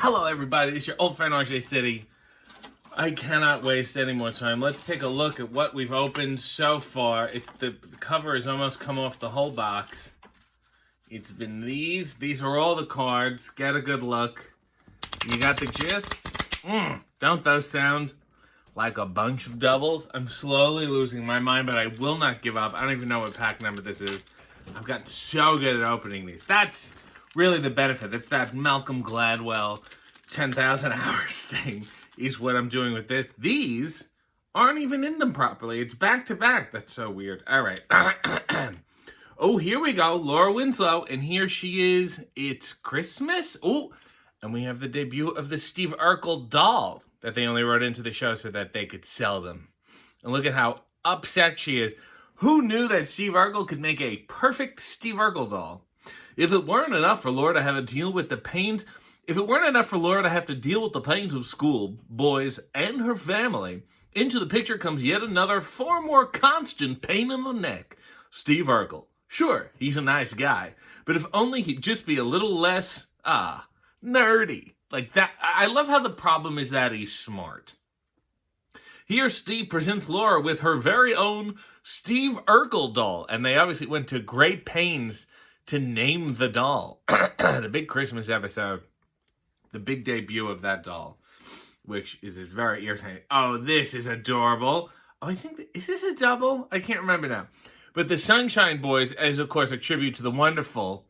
Hello, everybody. It's your old friend RJ City. I cannot waste any more time. Let's take a look at what we've opened so far. It's the cover has almost come off the whole box. It's been these. These are all the cards. Get a good look. You got the gist? Don't those sound like a bunch of doubles? I'm slowly losing my mind, but I will not give up. I don't even know what pack number this is. I've gotten so good at opening these. That's really the benefit. It's that Malcolm Gladwell 10,000 hours thing is what I'm doing with this. These aren't even in them properly. It's back to back. That's so weird. All right. Oh, here we go. Laura Winslow, and here she is. It's Christmas. Oh, and we have the debut of the Steve Urkel doll that they only wrote into the show so that they could sell them. And look at how upset she is. Who knew that Steve Urkel could make a perfect Steve Urkel doll? If it weren't enough for Laura to have to deal with the pains, of school, boys, and her family, into the picture comes yet another far more constant pain in the neck. Steve Urkel. Sure, he's a nice guy, but if only he'd just be a little less, nerdy. Like that. I love how the problem is that he's smart. Here, Steve presents Laura with her very own Steve Urkel doll, and they obviously went to great pains to name the doll. The big Christmas episode, the big debut of that doll, which is very irritating. Oh, this is adorable. Oh, is this a double? I can't remember now. But the Sunshine Boys is, of course, a tribute to the wonderful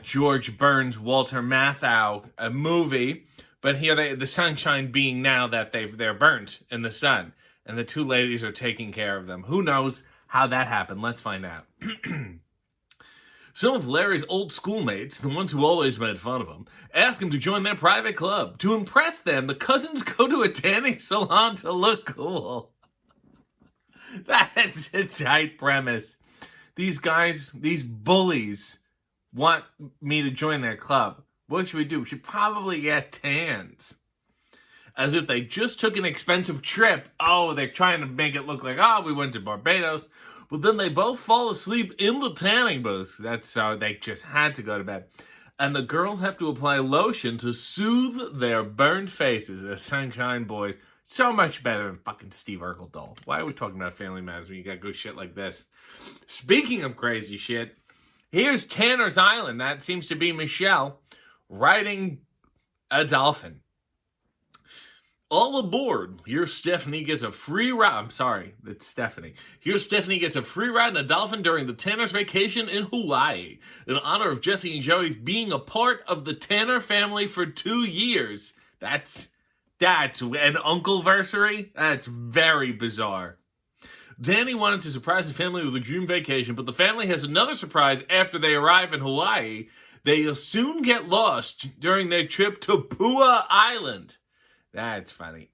George Burns, Walter Matthau movie. But here, the sunshine being now that they're burnt in the sun. And the two ladies are taking care of them. Who knows how that happened? Let's find out. Some of Larry's old schoolmates, the ones who always made fun of him, ask him to join their private club. To impress them, the cousins go to a tanning salon to look cool. That's a tight premise. These guys, these bullies, want me to join their club. What should we do? We should probably get tans. As if they just took an expensive trip. Oh, they're trying to make it look like, we went to Barbados. But then they both fall asleep in the tanning booth. That's so they just had to go to bed. And the girls have to apply lotion to soothe their burned faces. The Sunshine Boys. So much better than fucking Steve Urkel doll. Why are we talking about Family Matters when you got good shit like this? Speaking of crazy shit, here's Tanner's Island. That seems to be Michelle riding a dolphin. All aboard. Here Stephanie gets a free ride. I'm sorry, that's Stephanie. Here Stephanie gets a free ride in a dolphin during the Tanner's vacation in Hawaii. In honor of Jesse and Joey being a part of the Tanner family for 2 years. That's an uncle-versary? That's very bizarre. Danny wanted to surprise the family with a dream vacation, but the family has another surprise after they arrive in Hawaii. They'll soon get lost during their trip to Pua Island. That's funny.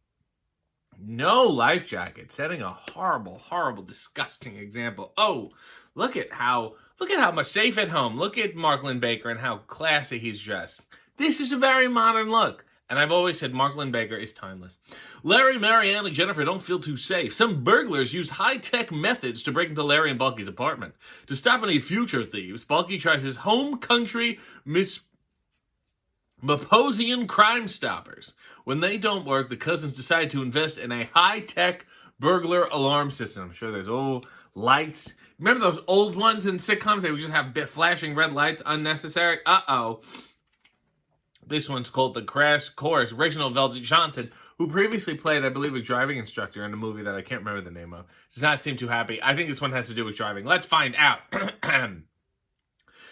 No life jacket, setting a horrible, horrible, disgusting example. Oh, look at how much safe at home. Look at Mark Lynn-Baker and how classy he's dressed. This is a very modern look. And I've always said Mark Lynn-Baker is timeless. Larry, Marianne, and Jennifer don't feel too safe. Some burglars use high-tech methods to break into Larry and Bulky's apartment. To stop any future thieves, Bulky tries his home country Maposian Crime Stoppers. When they don't work, the cousins decide to invest in a high-tech burglar alarm system. I'm sure there's old lights. Remember those old ones in sitcoms? They would just have flashing red lights, unnecessary? Uh-oh. This one's called The Crash Course. Reginald Velvet Johnson, who previously played, I believe, a driving instructor in a movie that I can't remember the name of, does not seem too happy. I think this one has to do with driving. Let's find out.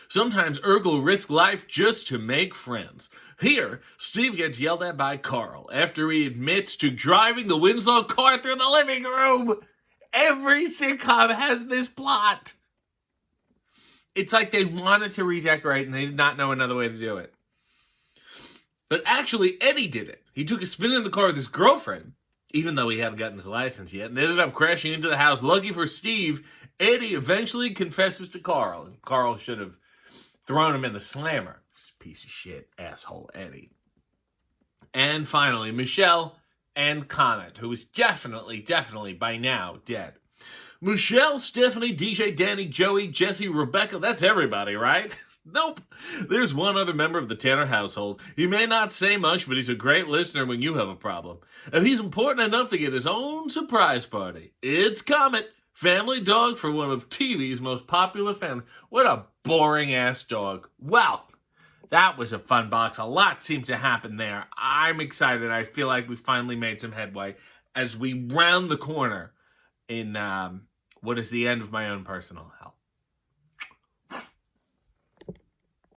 Sometimes Urkel risks life just to make friends. Here, Steve gets yelled at by Carl after he admits to driving the Winslow car through the living room. Every sitcom has this plot. It's like they wanted to redecorate and they did not know another way to do it. But actually, Eddie did it. He took a spin in the car with his girlfriend, even though he hadn't gotten his license yet, and ended up crashing into the house. Lucky for Steve, Eddie eventually confesses to Carl, and Carl should have thrown him in the slammer. Piece of shit, asshole Eddie. And finally, Michelle and Comet, who is definitely by now dead. Michelle, Stephanie, DJ, Danny, Joey, Jesse, Rebecca, that's everybody, right? Nope. There's one other member of the Tanner household. He may not say much, but he's a great listener when you have a problem. And he's important enough to get his own surprise party. It's Comet, family dog for one of TV's most popular families. What a boring-ass dog. Well, that was a fun box. A lot seemed to happen there. I'm excited. I feel like we finally made some headway as we round the corner in what is the end of my own personal life.